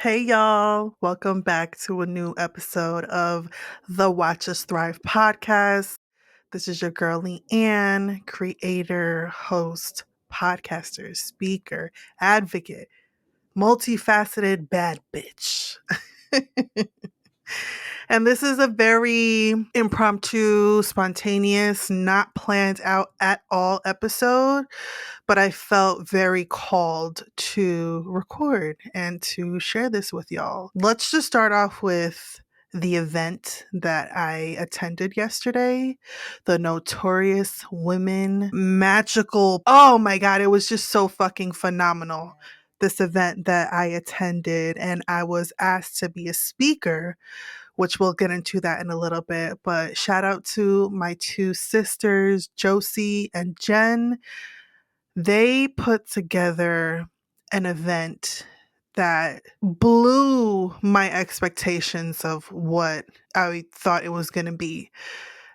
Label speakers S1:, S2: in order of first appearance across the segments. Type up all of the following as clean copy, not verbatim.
S1: Hey y'all, welcome back to a new episode of the Watch Us Thrive podcast. This is your girl Lianne, creator, host, podcaster, speaker, advocate, multifaceted bad bitch. And this is a very impromptu, spontaneous, not planned out at all episode, but I felt very called to record and to share this with y'all. Let's just start off with the event that I attended yesterday, the Notorious Women Magical. Oh my God, it was just so fucking phenomenal. This event that I attended, and I was asked to be a speaker, which we'll get into that in a little bit. But shout out to my two sisters, Josie and Jen. They put together an event that blew my expectations of what I thought it was going to be.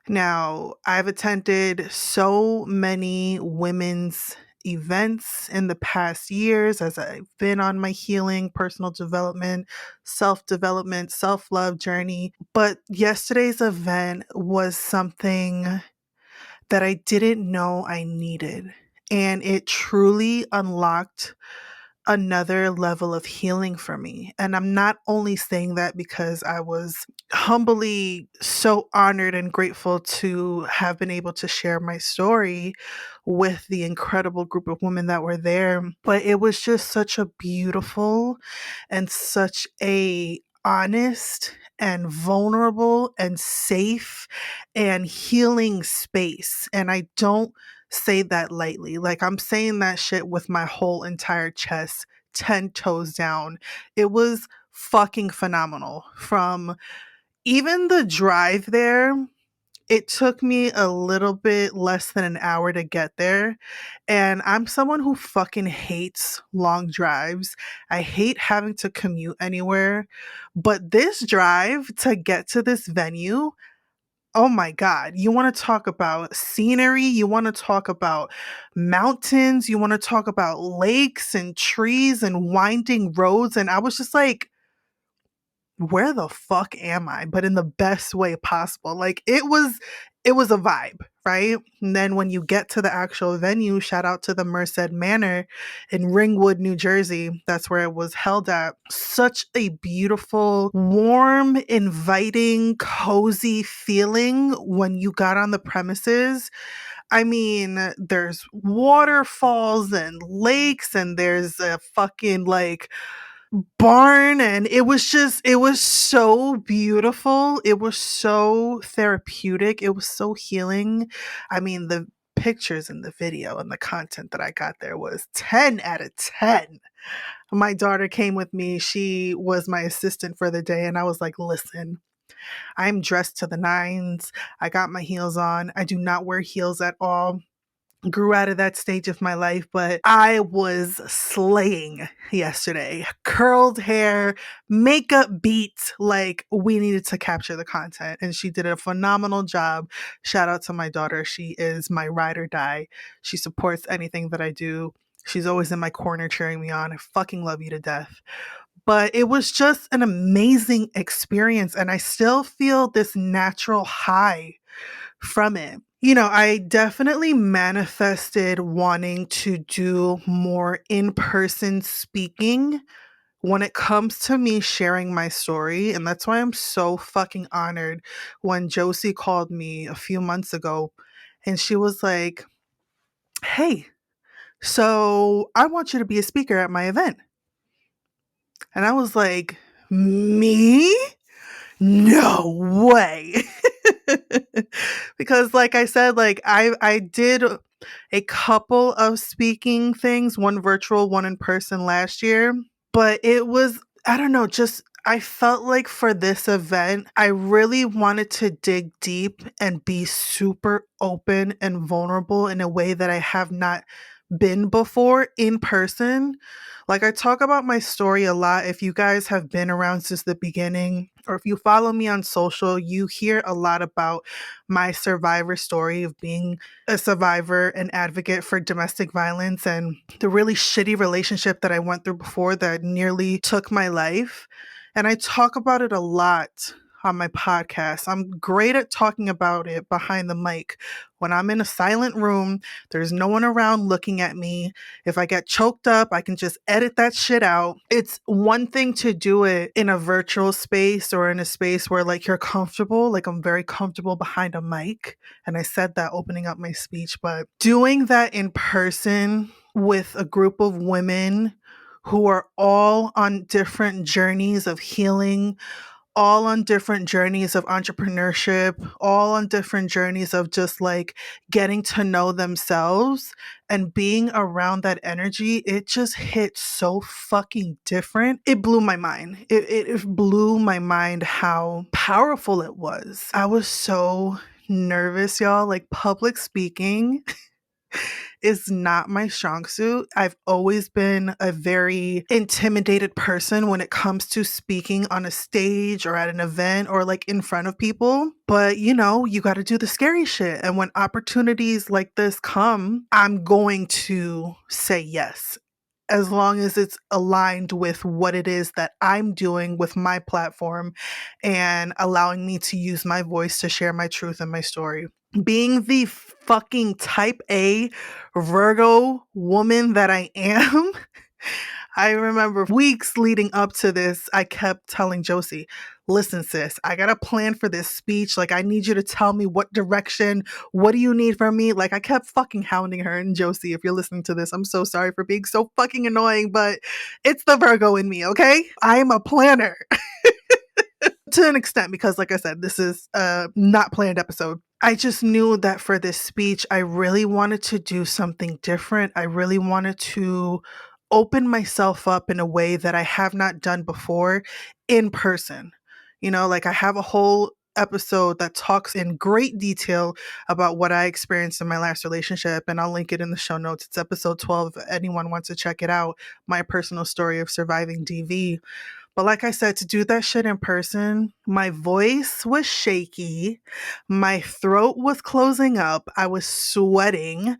S1: Now, I've attended so many women's events in the past years as I've been on my healing, personal development, self love journey. But yesterday's event was something that I didn't know I needed. And it truly unlocked another level of healing for me. And I'm not only saying that because I was humbly so honored and grateful to have been able to share my story with the incredible group of women that were there, but it was just such a beautiful and such a honest and vulnerable and safe and healing space. And I don't say that lightly. Like, I'm saying that shit with my whole entire chest, 10 toes down. It was fucking phenomenal. From even the drive there, it took me a little bit less than an hour to get there. And I'm someone who fucking hates long drives. I hate having to commute anywhere. But this drive to get to this venue, oh my God, you want to talk about scenery, you want to talk about mountains, you want to talk about lakes and trees and winding roads. And I was just like, where the fuck am I? But in the best way possible. Like, it was a vibe, right? And then when you get to the actual venue, shout out to the Merced Manor in Ringwood, New Jersey. That's where it was held at. Such a beautiful, warm, inviting, cozy feeling when you got on the premises. I mean, there's waterfalls and lakes, and there's a fucking like barn, and it was so beautiful, it was so therapeutic, it was so healing. I mean, the pictures and the video and the content that I got there was 10 out of 10. My daughter came with me, she was my assistant for the day, and I was like, listen, I'm dressed to the nines, I got my heels on, I do not wear heels at all. Grew out of that stage of my life, but I was slaying yesterday. Curled hair, makeup beat, like we needed to capture the content. And she did a phenomenal job. Shout out to my daughter. She is my ride or die. She supports anything that I do. She's always in my corner cheering me on. I fucking love you to death. But it was just an amazing experience. And I still feel this natural high from it. I definitely manifested wanting to do more in person speaking when it comes to me sharing my story. And that's why I'm so fucking honored when Josie called me a few months ago and she was like, hey, so I want you to be a speaker at my event. And I was like, me? No way. Because like I said, like I did a couple of speaking things, one virtual, one in person last year, but it was, I don't know, just I felt like for this event, I really wanted to dig deep and be super open and vulnerable in a way that I have not been before in person. Like, I talk about my story a lot. If you guys have been around since the beginning, or if you follow me on social, you hear a lot about my survivor story of being a survivor and advocate for domestic violence and the really shitty relationship that I went through before that nearly took my life. And I talk about it a lot on my podcast. I'm great at talking about it behind the mic. When I'm in a silent room, there's no one around looking at me. If I get choked up, I can just edit that shit out. It's one thing to do it in a virtual space or in a space where like you're comfortable. Like, I'm very comfortable behind a mic. And I said that opening up my speech, but doing that in person with a group of women who are all on different journeys of healing, all on different journeys of entrepreneurship, all on different journeys of just like getting to know themselves and being around that energy, it just hit so fucking different. It blew my mind. It blew my mind how powerful it was. I was so nervous, y'all. Like, public speaking is not my strong suit. I've always been a very intimidated person when it comes to speaking on a stage or at an event or like in front of people. But you know, you got to do the scary shit. And when opportunities like this come, I'm going to say yes, as long as it's aligned with what it is that I'm doing with my platform and allowing me to use my voice to share my truth and my story. Being the fucking type A Virgo woman that I am, I remember weeks leading up to this, I kept telling Josie, listen, sis, I got a plan for this speech. Like, I need you to tell me what direction, what do you need from me? Like, I kept fucking hounding her. And Josie, if you're listening to this, I'm so sorry for being so fucking annoying, but it's the Virgo in me, okay? I am a planner to an extent because, like I said, this is a not planned episode. I just knew that for this speech, I really wanted to do something different. I really wanted to open myself up in a way that I have not done before in person. You know, like, I have a whole episode that talks in great detail about what I experienced in my last relationship, and I'll link it in the show notes. It's episode 12 if anyone wants to check it out, my personal story of surviving DV. But like I said, to do that shit in person, my voice was shaky. My throat was closing up. I was sweating.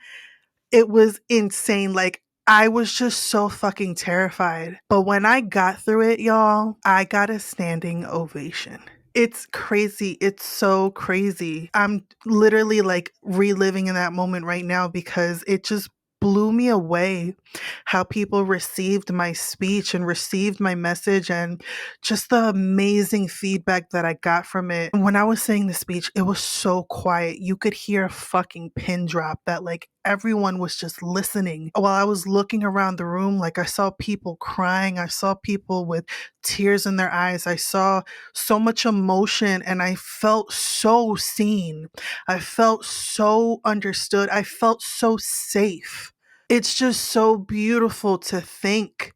S1: It was insane. Like, I was just so fucking terrified. But when I got through it, y'all, I got a standing ovation. It's crazy. It's so crazy. I'm literally like reliving in that moment right now because it just blew me away how people received my speech and received my message and just the amazing feedback that I got from it. When I was saying the speech, it was so quiet. You could hear a fucking pin drop that like everyone was just listening. While I was looking around the room, like, I saw people crying. I saw people with tears in their eyes. I saw so much emotion and I felt so seen. I felt so understood. I felt so safe. It's just so beautiful to think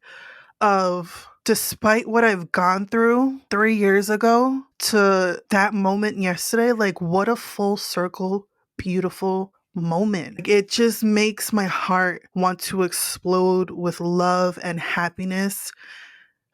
S1: of, despite what I've gone through 3 years ago to that moment yesterday, like, what a full circle, beautiful moment. Like, it just makes my heart want to explode with love and happiness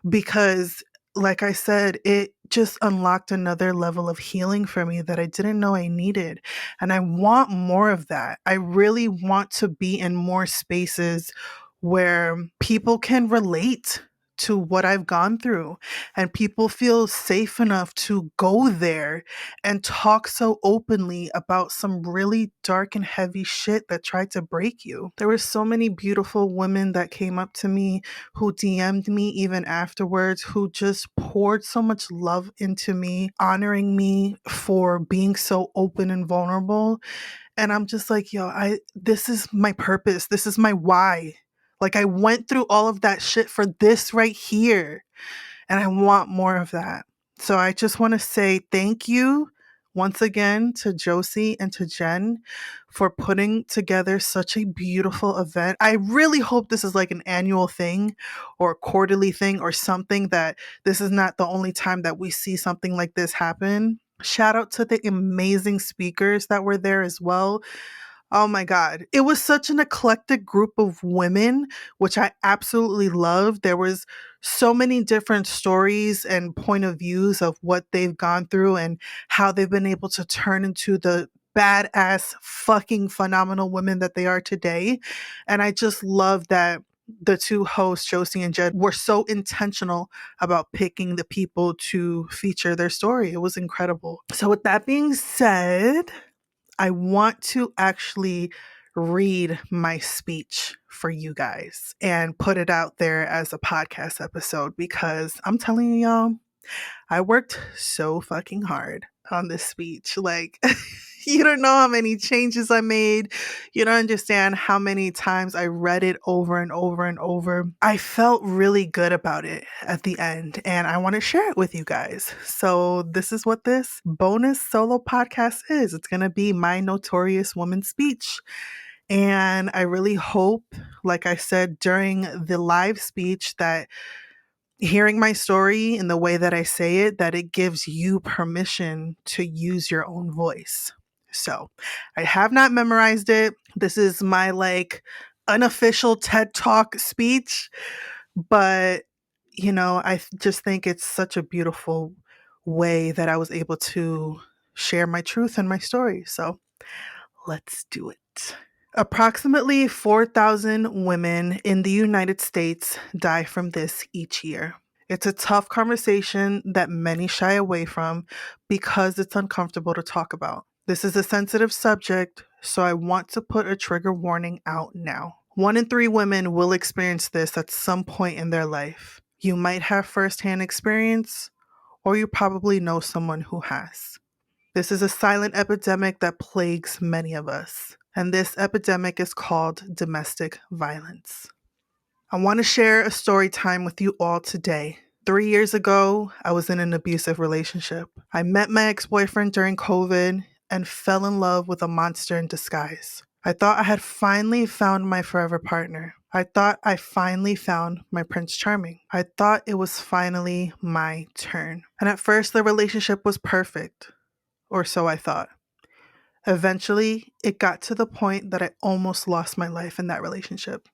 S1: because, like I said, it just unlocked another level of healing for me that I didn't know I needed. And I want more of that. I really want to be in more spaces where people can relate to what I've gone through and people feel safe enough to go there and talk so openly about some really dark and heavy shit that tried to break you. There were so many beautiful women that came up to me, who DM'd me even afterwards, who just poured so much love into me, honoring me for being so open and vulnerable. And I'm just like, yo, this is my purpose. This is my why. Like, I went through all of that shit for this right here, and I want more of that. So I just want to say thank you once again to Josie and to Jen for putting together such a beautiful event. I really hope this is like an annual thing or a quarterly thing or something, that this is not the only time that we see something like this happen. Shout out to the amazing speakers that were there as well. Oh my God. It was such an eclectic group of women, which I absolutely loved. There was so many different stories and point of views of what they've gone through and how they've been able to turn into the badass fucking phenomenal women that they are today. And I just love that the two hosts, Josie and Jed, were so intentional about picking the people to feature their story. It was incredible. So with that being said, I want to actually read my speech for you guys and put it out there as a podcast episode because I'm telling you, y'all, I worked so fucking hard on this speech. Like, you don't know how many changes I made. You don't understand how many times I read it over and over and over. I felt really good about it at the end, and I want to share it with you guys. So, this is what this bonus solo podcast is. It's going to be my Notorious Woman speech. And I really hope, like I said during the live speech, that hearing my story in the way that I say it, that it gives you permission to use your own voice. So I have not memorized it. This is my unofficial TED Talk speech, but I just think it's such a beautiful way that I was able to share my truth and my story. So let's do it. Approximately 4,000 women in the United States die from this each year. It's a tough conversation that many shy away from because it's uncomfortable to talk about. This is a sensitive subject, so I want to put a trigger warning out now. 1 in 3 women will experience this at some point in their life. You might have firsthand experience, or you probably know someone who has. This is a silent epidemic that plagues many of us, and this epidemic is called domestic violence. I want to share a story time with you all today. 3 years ago, I was in an abusive relationship. I met my ex-boyfriend during COVID and fell in love with a monster in disguise. I thought I had finally found my forever partner. I thought I finally found my Prince Charming. I thought it was finally my turn. And at first, the relationship was perfect. Or so I thought. Eventually, it got to the point that I almost lost my life in that relationship.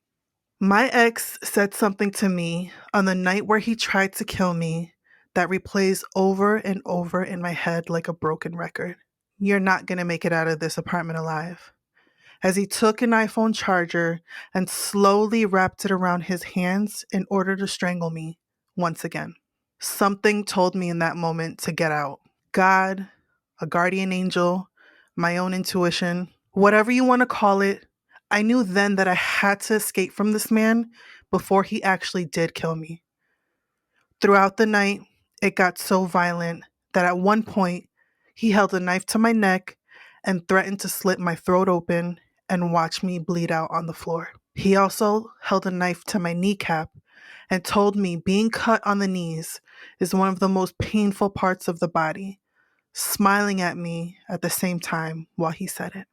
S1: My ex said something to me on the night where he tried to kill me that replays over and over in my head like a broken record. You're not going to make it out of this apartment alive. As he took an iPhone charger and slowly wrapped it around his hands in order to strangle me once again. Something told me in that moment to get out. God, a guardian angel, my own intuition, whatever you want to call it, I knew then that I had to escape from this man before he actually did kill me. Throughout the night, it got so violent that at one point, he held a knife to my neck and threatened to slit my throat open and watch me bleed out on the floor. He also held a knife to my kneecap and told me being cut on the knees is one of the most painful parts of the body, smiling at me at the same time while he said it.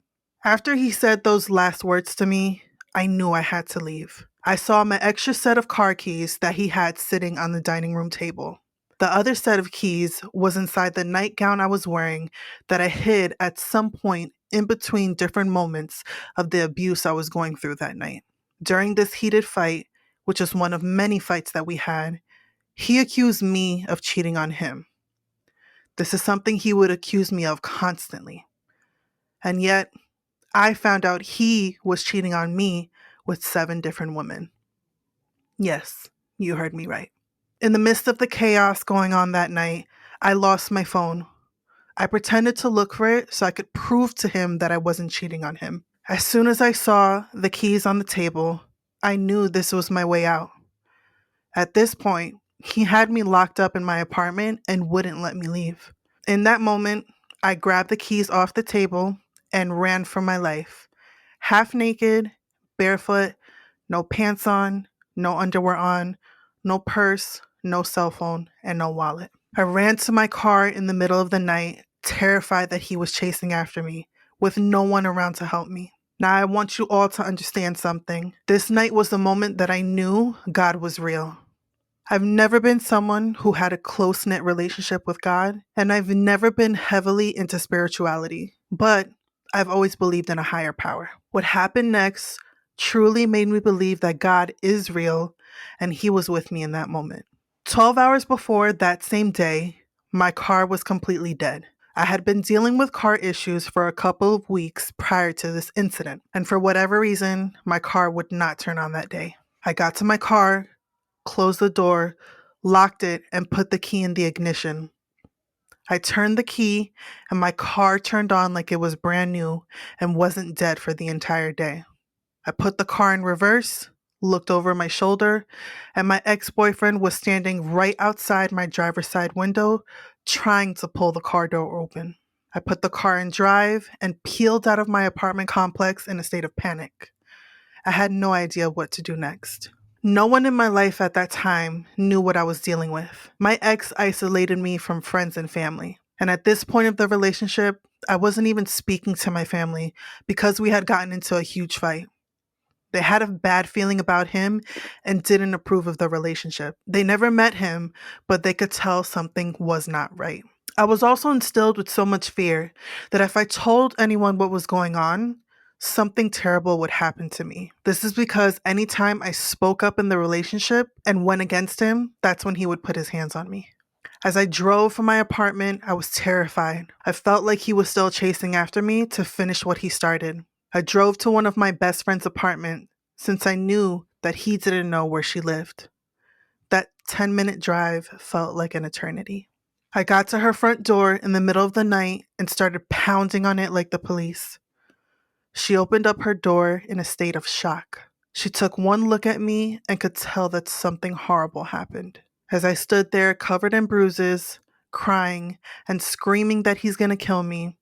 S1: After he said those last words to me, I knew I had to leave. I saw my extra set of car keys that he had sitting on the dining room table. The other set of keys was inside the nightgown I was wearing that I hid at some point in between different moments of the abuse I was going through that night. During this heated fight, which is one of many fights that we had, he accused me of cheating on him. This is something he would accuse me of constantly. And yet, I found out he was cheating on me with 7 different women. Yes, you heard me right. In the midst of the chaos going on that night, I lost my phone. I pretended to look for it so I could prove to him that I wasn't cheating on him. As soon as I saw the keys on the table, I knew this was my way out. At this point, he had me locked up in my apartment and wouldn't let me leave. In that moment, I grabbed the keys off the table and ran for my life. Half naked, barefoot, no pants on, no underwear on, no purse, no cell phone, and no wallet. I ran to my car in the middle of the night, terrified that he was chasing after me, with no one around to help me. Now I want you all to understand something. This night was the moment that I knew God was real. I've never been someone who had a close-knit relationship with God, and I've never been heavily into spirituality. But I've always believed in a higher power. What happened next truly made me believe that God is real and He was with me in that moment. 12 hours before that same day, my car was completely dead. I had been dealing with car issues for a couple of weeks prior to this incident, and for whatever reason, my car would not turn on that day. I got to my car, closed the door, locked it, and put the key in the ignition. I turned the key, and my car turned on like it was brand new and wasn't dead for the entire day. I put the car in reverse, looked over my shoulder, and my ex-boyfriend was standing right outside my driver's side window, trying to pull the car door open. I put the car in drive and peeled out of my apartment complex in a state of panic. I had no idea what to do next. No one in my life at that time knew what I was dealing with. My ex isolated me from friends and family. And at this point of the relationship, I wasn't even speaking to my family because we had gotten into a huge fight. They had a bad feeling about him and didn't approve of the relationship. They never met him, but they could tell something was not right. I was also instilled with so much fear that if I told anyone what was going on, something terrible would happen to me. This is because anytime I spoke up in the relationship and went against him, that's when he would put his hands on me. As I drove from my apartment, I was terrified. I felt like he was still chasing after me to finish what he started. I drove to one of my best friend's apartment since I knew that he didn't know where she lived. That 10-minute drive felt like an eternity. I got to her front door in the middle of the night and started pounding on it like the police. She opened up her door in a state of shock. She took one look at me and could tell that something horrible happened. As I stood there covered in bruises, crying, and screaming that he's going to kill me,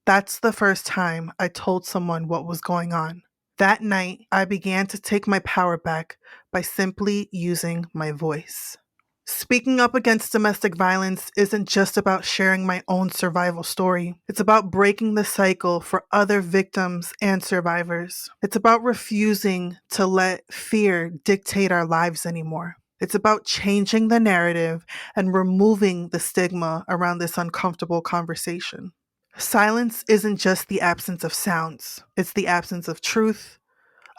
S1: that's the first time I told someone what was going on. That night, I began to take my power back by simply using my voice. Speaking up against domestic violence isn't just about sharing my own survival story. It's about breaking the cycle for other victims and survivors. It's about refusing to let fear dictate our lives anymore. It's about changing the narrative and removing the stigma around this uncomfortable conversation. Silence isn't just the absence of sounds, it's the absence of truth,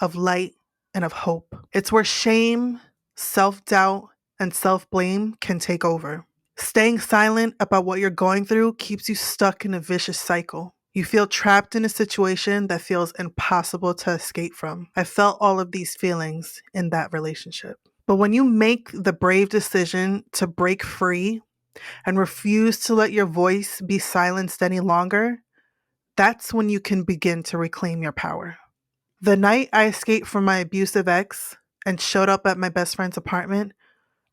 S1: of light, and of hope. It's where shame, self doubt, and self blame can take over. Staying silent about what you're going through keeps you stuck in a vicious cycle. You feel trapped in a situation that feels impossible to escape from. I felt all of these feelings in that relationship. But when you make the brave decision to break free and refuse to let your voice be silenced any longer, that's when you can begin to reclaim your power. The night I escaped from my abusive ex and showed up at my best friend's apartment,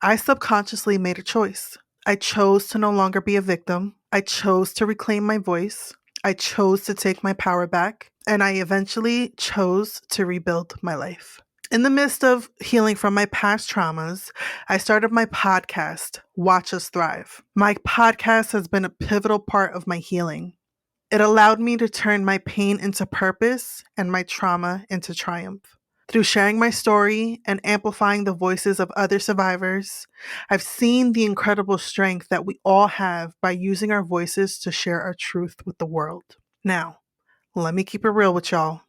S1: I subconsciously made a choice. I chose to no longer be a victim. I chose to reclaim my voice. I chose to take my power back. And I eventually chose to rebuild my life. In the midst of healing from my past traumas, I started my podcast, Watch Us Thrive. My podcast has been a pivotal part of my healing. It allowed me to turn my pain into purpose and my trauma into triumph. Through sharing my story and amplifying the voices of other survivors, I've seen the incredible strength that we all have by using our voices to share our truth with the world. Now, let me keep it real with y'all.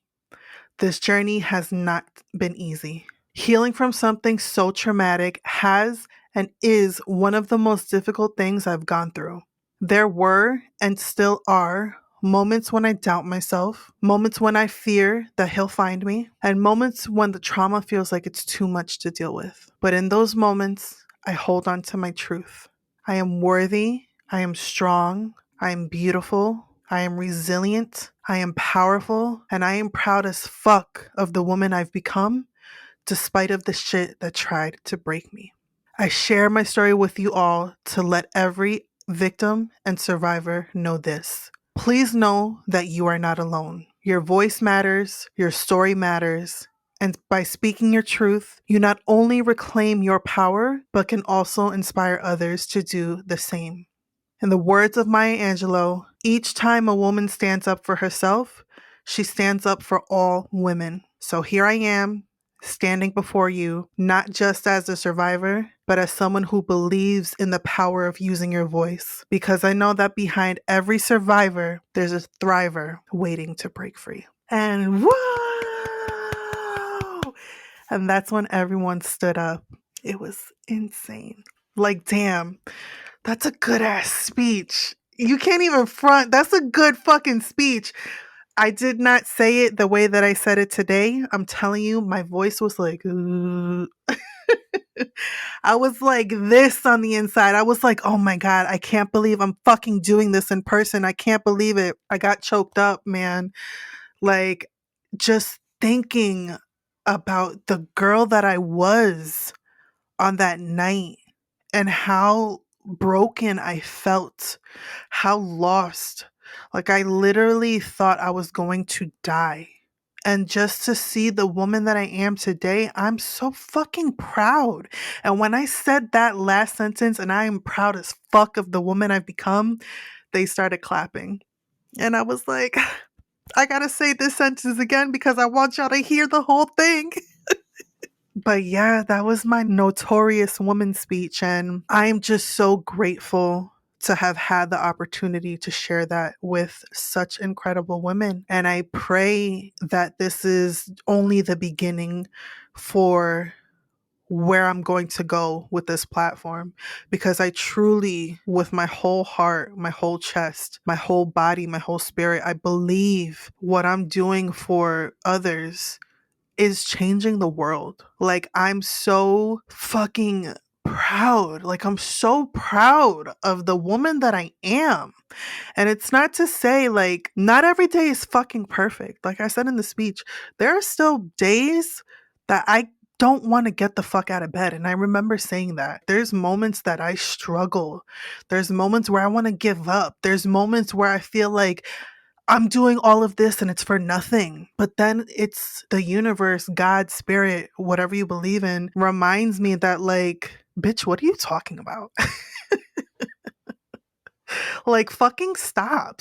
S1: This journey has not been easy. Healing from something so traumatic has and is one of the most difficult things I've gone through. There were and still are moments when I doubt myself, moments when I fear that he'll find me, and moments when the trauma feels like it's too much to deal with. But in those moments, I hold on to my truth. I am worthy, I am strong, I am beautiful, I am resilient, I am powerful, and I am proud as fuck of the woman I've become, despite of the shit that tried to break me. I share my story with you all to let every victim and survivor know this. Please know that you are not alone. Your voice matters, your story matters, and by speaking your truth, you not only reclaim your power, but can also inspire others to do the same. In the words of Maya Angelou, each time a woman stands up for herself, she stands up for all women. So here I am, standing before you, not just as a survivor, but as someone who believes in the power of using your voice. Because I know that behind every survivor, there's a thriver waiting to break free. And whoa! And that's when everyone stood up. It was insane. Like, damn, that's a good ass speech. You can't even front. That's a good fucking speech. I did not say it the way that I said it today. I'm telling you, my voice was like, I was like this on the inside. I was like, oh my God, I can't believe I'm fucking doing this in person. I can't believe it. I got choked up, man. Like, just thinking about the girl that I was on that night and how broken I felt, how lost. Like, I literally thought I was going to die. And just to see the woman that I am today, I'm so fucking proud. And when I said that last sentence, and I am proud as fuck of the woman I've become, they started clapping. And I was like, I gotta say this sentence again because I want y'all to hear the whole thing. But yeah, that was my Notorious Woman speech. And I'm just so grateful to have had the opportunity to share that with such incredible women. And I pray that this is only the beginning for where I'm going to go with this platform, because I truly, with my whole heart, my whole chest, my whole body, my whole spirit, I believe what I'm doing for others is changing the world. Like, I'm so fucking proud. Like, I'm so proud of the woman that I am. And it's not to say, like, not every day is fucking perfect. Like I said in the speech, there are still days that I don't want to get the fuck out of bed. And I remember saying that. There's moments that I struggle. There's moments where I want to give up. There's moments where I feel like I'm doing all of this and it's for nothing. But then it's the universe, God, spirit, whatever you believe in, reminds me that, like, bitch, what are you talking about? Like, fucking stop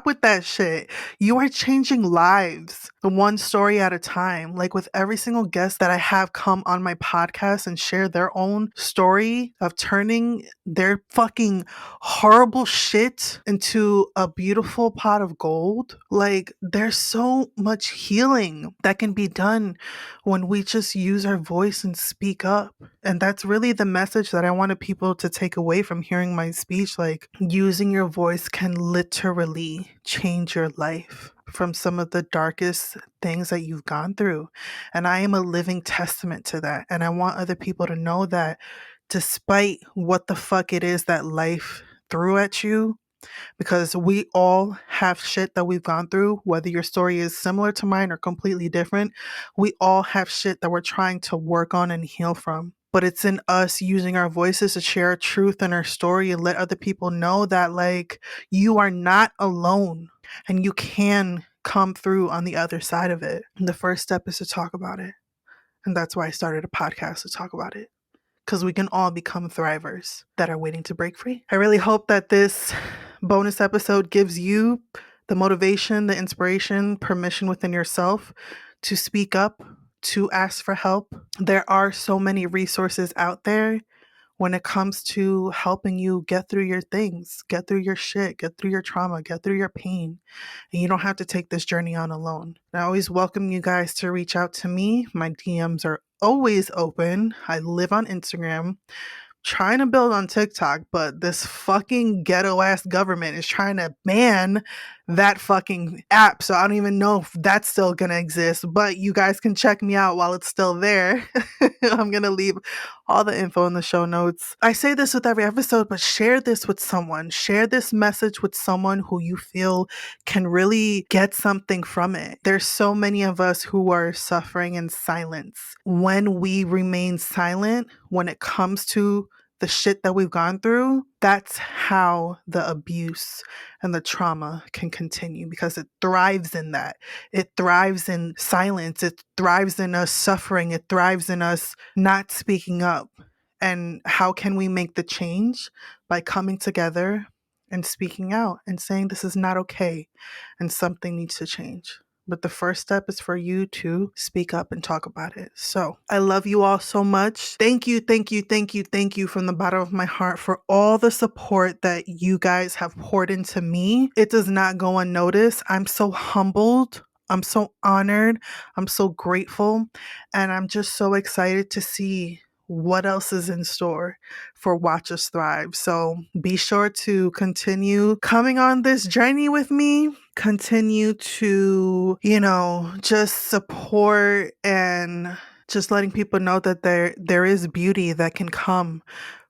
S1: with that shit. You are changing lives one story at a time. Like, with every single guest that I have come on my podcast and share their own story of turning their fucking horrible shit into a beautiful pot of gold. Like, there's so much healing that can be done when we just use our voice and speak up. And that's really the message that I wanted people to take away from hearing my speech. Like, using your voice can literally change your life from some of the darkest things that you've gone through. And I am a living testament to that. And I want other people to know that despite what the fuck it is that life threw at you, because we all have shit that we've gone through, whether your story is similar to mine or completely different. We all have shit that we're trying to work on and heal from. But it's in us using our voices to share our truth and our story and let other people know that, like, you are not alone and you can come through on the other side of it. And the first step is to talk about it. And that's why I started a podcast, to talk about it, because we can all become thrivers that are waiting to break free. I really hope that this bonus episode gives you the motivation, the inspiration, permission within yourself to speak up, to ask for help. There are so many resources out there when it comes to helping you get through your things, get through your shit, get through your trauma, get through your pain. And you don't have to take this journey on alone. I always welcome you guys to reach out to me. My DMs are always open. I live on Instagram, trying to build on TikTok, but this fucking ghetto ass government is trying to ban that fucking app. So I don't even know if that's still gonna exist, but you guys can check me out while it's still there. I'm gonna leave all the info in the show notes. I say this with every episode, but share this with someone. Share this message with someone who you feel can really get something from it. There's so many of us who are suffering in silence. When we remain silent, when it comes to the shit that we've gone through, that's how the abuse and the trauma can continue, because it thrives in that. It thrives in silence. It thrives in us suffering. It thrives in us not speaking up. And how can we make the change? By coming together and speaking out and saying this is not okay and something needs to change. But the first step is for you to speak up and talk about it. So I love you all so much. Thank you, thank you, thank you, thank you from the bottom of my heart for all the support that you guys have poured into me. It does not go unnoticed. I'm so humbled. I'm so honored. I'm so grateful. And I'm just so excited to see what else is in store for Watch Us Thrive. So be sure to continue coming on this journey with me. Continue to, just support and just letting people know that there is beauty that can come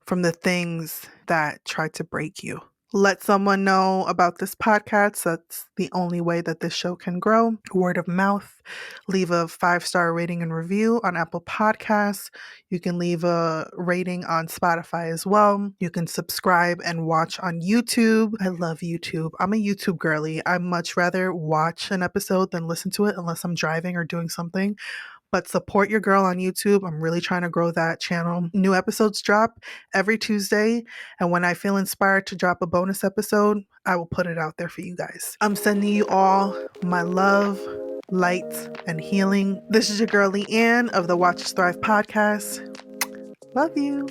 S1: from the things that try to break you. Let someone know about this podcast. That's the only way that this show can grow. Word of mouth. Leave a 5-star rating and review on Apple Podcasts. You can leave a rating on Spotify as well. You can subscribe and watch on YouTube. I love YouTube. I'm a YouTube girly. I much rather watch an episode than listen to it unless I'm driving or doing something. But support your girl on YouTube. I'm really trying to grow that channel. New episodes drop every Tuesday. And when I feel inspired to drop a bonus episode, I will put it out there for you guys. I'm sending you all my love, light, and healing. This is your girl Lianne of the Watch Us Thrive podcast. Love you.